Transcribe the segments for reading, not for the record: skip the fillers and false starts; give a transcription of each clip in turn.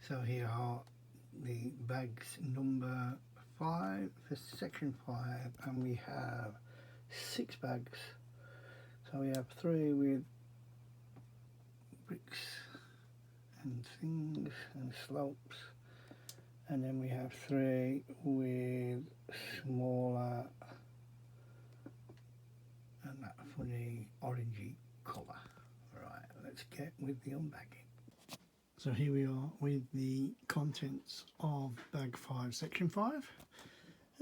So here are the bags number 5 for section 5, and we have 6 bags. So we have 3 with bricks and things and slopes, and then we have 3 with smaller and that funny orangey colour. Right, let's get with the unbagging. So here we are with the contents of bag 5 section 5,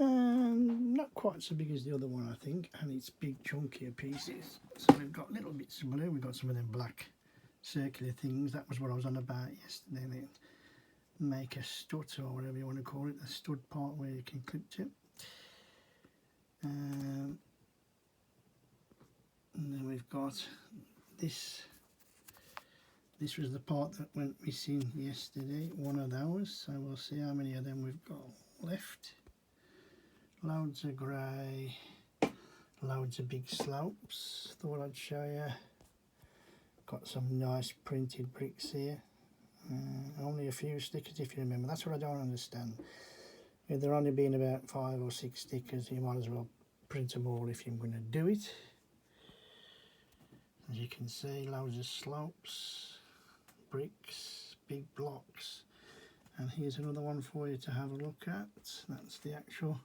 and not quite so big as the other one I think, and it's big chunkier pieces. So we've got little bits of blue, we've got some of them black circular things. That was what I was on about yesterday. They make a strut, or whatever you want to call it, a stud part where you can clip to. And then we've got this. This was the part that went missing yesterday, one of those, so we'll see how many of them we've got left. Loads of grey, loads of big slopes, thought I'd show you. Got some nice printed bricks here, only a few stickers if you remember. That's what I don't understand. With there only being about 5 or 6 stickers, you might as well print them all if you're going to do it. As you can see, loads of slopes, bricks, big blocks, and here's another one for you to have a look at. That's the actual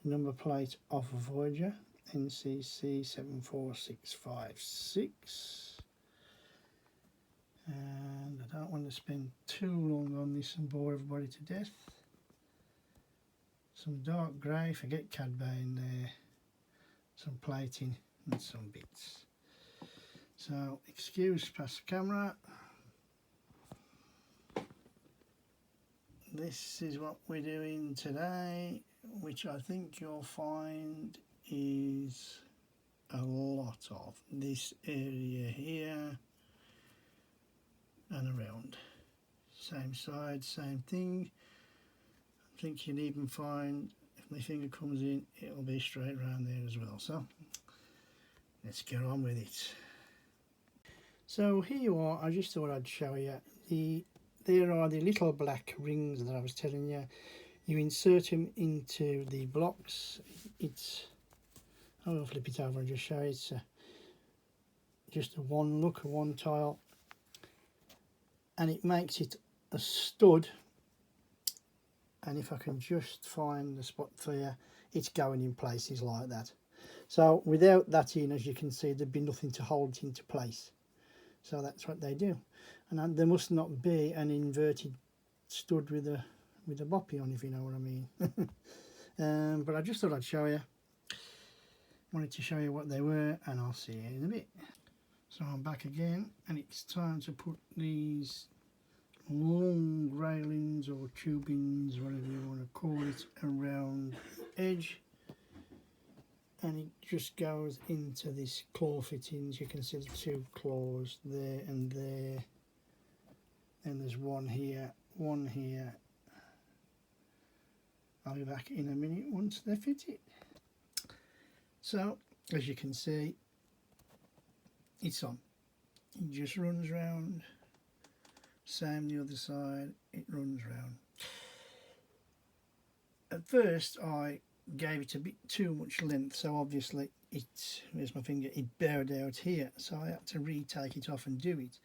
number plate of Voyager, NCC 74656, and I don't want to spend too long on this and bore everybody to death. Some dark grey, forget Cadbane there, some plating and some bits. So excuse past the camera. This is what we're doing today, which I think you'll find is a lot of this area here and around. Same side, same thing. I think you'll even find, if my finger comes in, it'll be straight around there as well. So let's get on with it. So here you are. I just thought I'd show you there are the little black rings that I was telling you. You insert them into the blocks. I'll flip it over and just show you. It's just a one tile, and it makes it a stud. And if I can just find the spot for you, it's going in places like that. So without that in, as you can see, there'd be nothing to hold it into place. So that's what they do. And there must not be an inverted stud with a boppy on, if you know what I mean. But I just thought I'd show you. Wanted to show you what they were, and I'll see you in a bit. So I'm back again, and it's time to put these long railings or tubings, whatever you want to call it, around the edge. And it just goes into this claw fittings. You can see the 2 claws there and there. And there's one here, one here. I'll be back in a minute once they're fitted. So, as you can see, it's on. It just runs round. Same the other side, it runs round. At first I gave it a bit too much length, so obviously where's my finger, it bowed out here, so I had to retake it off and do it.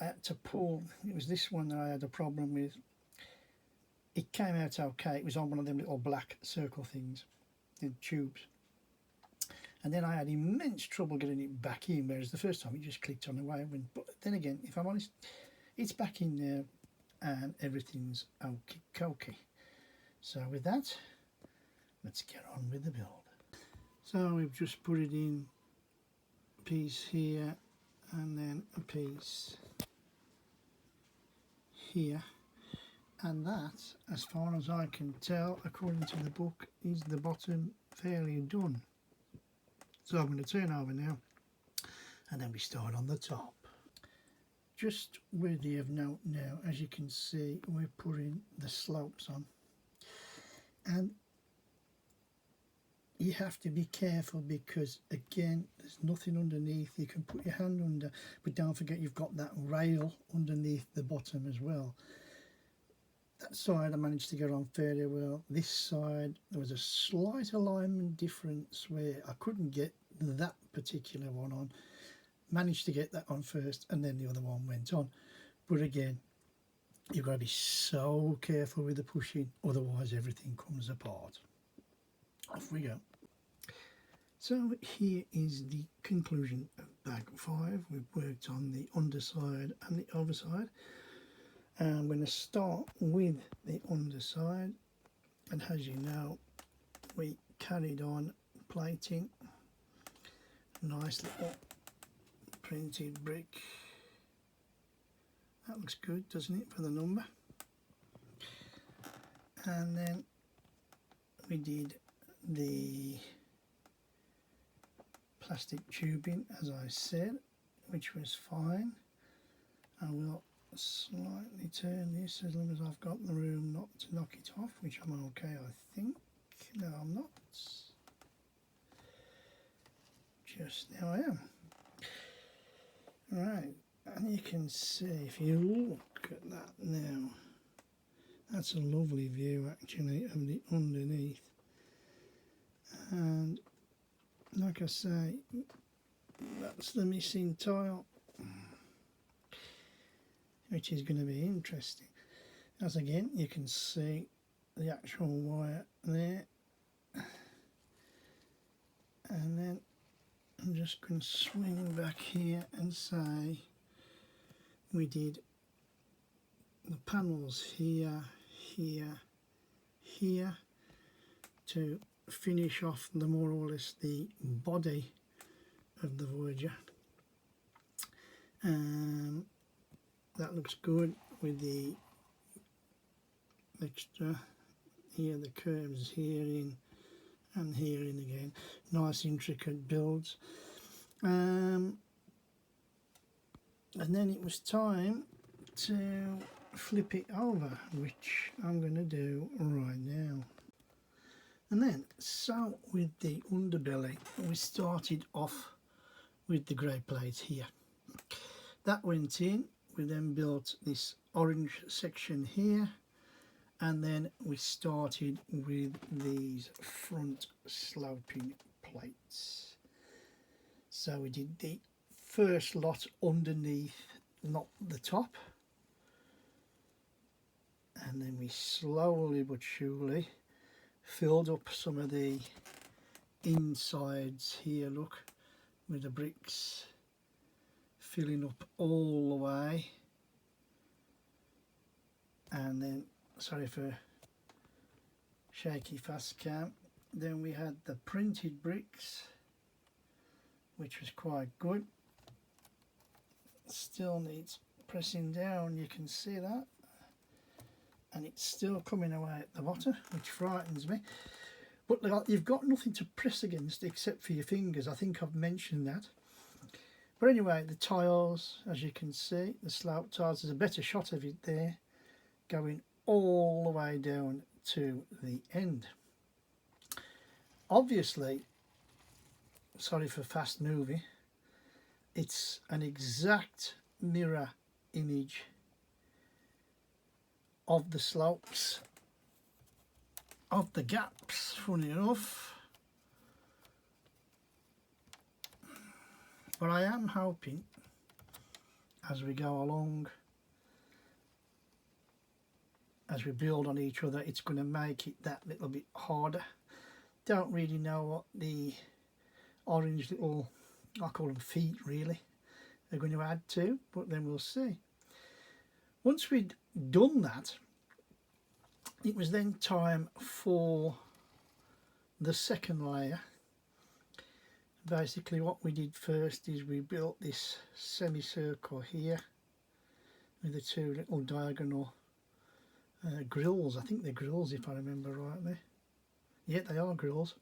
I had to pull, it was this one that I had a problem with. It came out okay, it was on one of them little black circle things, the tubes, and then I had immense trouble getting it back in, whereas the first time it just clicked on the way. But then again, if I'm honest, it's back in there and everything's okie-cokey. So with that, let's get on with the build. So we've just put it in, a piece here and then a piece here, and that, as far as I can tell, according to the book, is the bottom fairly done. So I'm going to turn over now, and then we start on the top. Just worthy of note now, as you can see, we're putting the slopes on, and you have to be careful because again there's nothing underneath. You can put your hand under, but don't forget you've got that rail underneath the bottom as well. That side I managed to get on fairly well. This side there was a slight alignment difference where I couldn't get that particular one on. Managed to get that on first and then the other one went on. But again, you've got to be so careful with the pushing, otherwise everything comes apart. Off we go. So here is the conclusion of bag 5. We've worked on the underside and the overside. And I'm going to start with the underside, and as you know, we carried on plating. Nice little printed brick. That looks good, doesn't it, for the number? And then we did the plastic tubing, as I said, which was fine. I will slightly turn this as long as I've got the room not to knock it off, which I'm okay, I think. No, I'm not. Just now I am. Right, and you can see, if you look at that now, that's a lovely view actually of the underneath. And like I say, that's the missing tile, which is going to be interesting. As again, you can see the actual wire there. And then I'm just going to swing back here and say we did the panels here, here, here to finish off the more or less the body of the Voyager. That looks good with the extra here, the curves here in and here in again. Nice intricate builds. And then it was time to flip it over, which I'm going to do right now. And then, so with the underbelly, we started off with the grey plate here. That went in. We then built this orange section here, and then we started with these front sloping plates. So we did the first lot underneath, not the top, and then we slowly but surely filled up some of the insides here, look, with the bricks, filling up all the way. And then, sorry for shaky fast cam, then we had the printed bricks, which was quite good. Still needs pressing down, you can see that, and it's still coming away at the bottom, which frightens me. But you've got nothing to press against except for your fingers. I think I've mentioned that. But anyway, the tiles, as you can see, the slope tiles, there's a better shot of it there, going all the way down to the end. Obviously, sorry for fast moving, it's an exact mirror image of the slopes of the gaps, funny enough. But I am hoping as we go along, as we build on each other, it's going to make it that little bit harder. Don't really know what the orange little, I call them feet really, they're going to add to, but then we'll see. Once we'd done that, it was then time for the second layer. Basically what we did first is we built this semicircle here with the two little diagonal grills. I think they're grills if I remember rightly. Yeah, they are grills.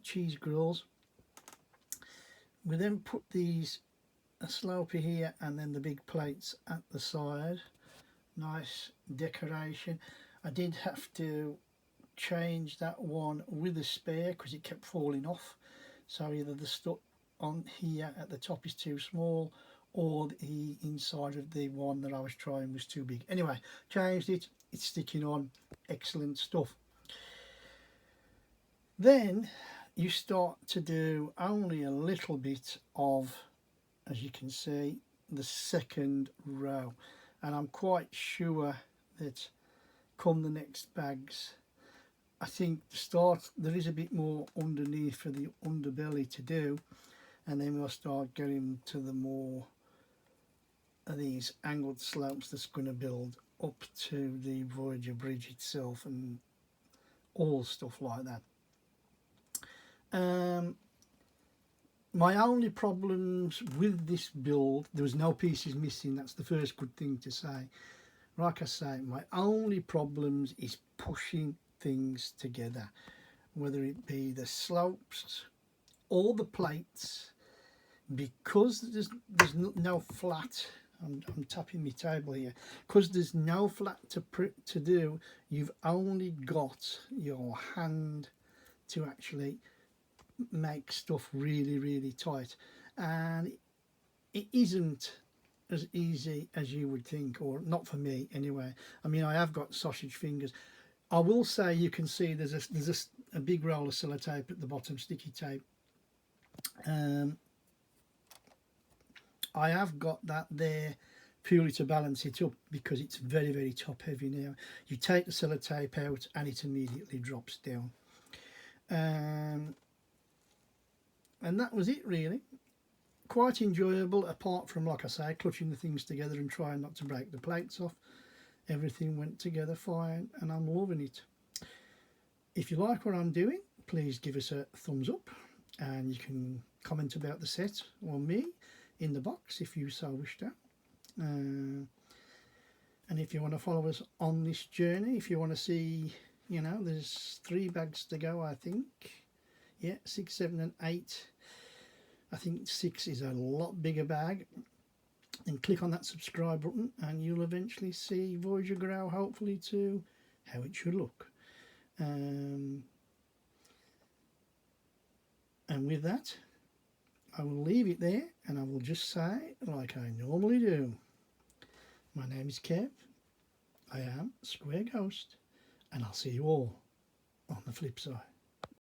Cheese grills. We then put these a slopey here and then the big plates at the side. Nice decoration. I did have to changed that one with a spare because it kept falling off. So either the stuff on here at the top is too small, or the inside of the one that I was trying was too big. Anyway, changed it, it's sticking on, excellent stuff. Then you start to do only a little bit of, as you can see, the second row, and I'm quite sure that come the next bags, I think the start there is a bit more underneath for the underbelly to do, and then we'll start getting to the more of these angled slopes that's going to build up to the Voyager bridge itself and all stuff like that. My only problems with this build, there was no pieces missing, that's the first good thing to say. Like I say, my only problems is pushing things together, whether it be the slopes or the plates, because there's no flat. I'm tapping my table here, because there's no flat to do. You've only got your hand to actually make stuff really tight, and it isn't as easy as you would think, or not for me anyway. I mean, I have got sausage fingers. I will say you can see there's a big roll of sellotape at the bottom, sticky tape. I have got that there purely to balance it up, because it's very top heavy now. You take the sellotape out and it immediately drops down. And that was it really. Quite enjoyable, apart from, like I say, clutching the things together and trying not to break the plates off. Everything went together fine and I'm loving it. If you like what I'm doing, please give us a thumbs up, and you can comment about the set or me in the box if you so wish to. And if you want to follow us on this journey, if you want to see, you know, there's 3 bags to go, I think. Yeah, 6, 7 and 8. I think 6 is a lot bigger bag. And click on that subscribe button and you'll eventually see Voyager grow, hopefully, to how it should look. And with that, I will leave it there, and I will just say, like I normally do, my name is Kev, I am Square Ghost, and I'll see you all on the flip side.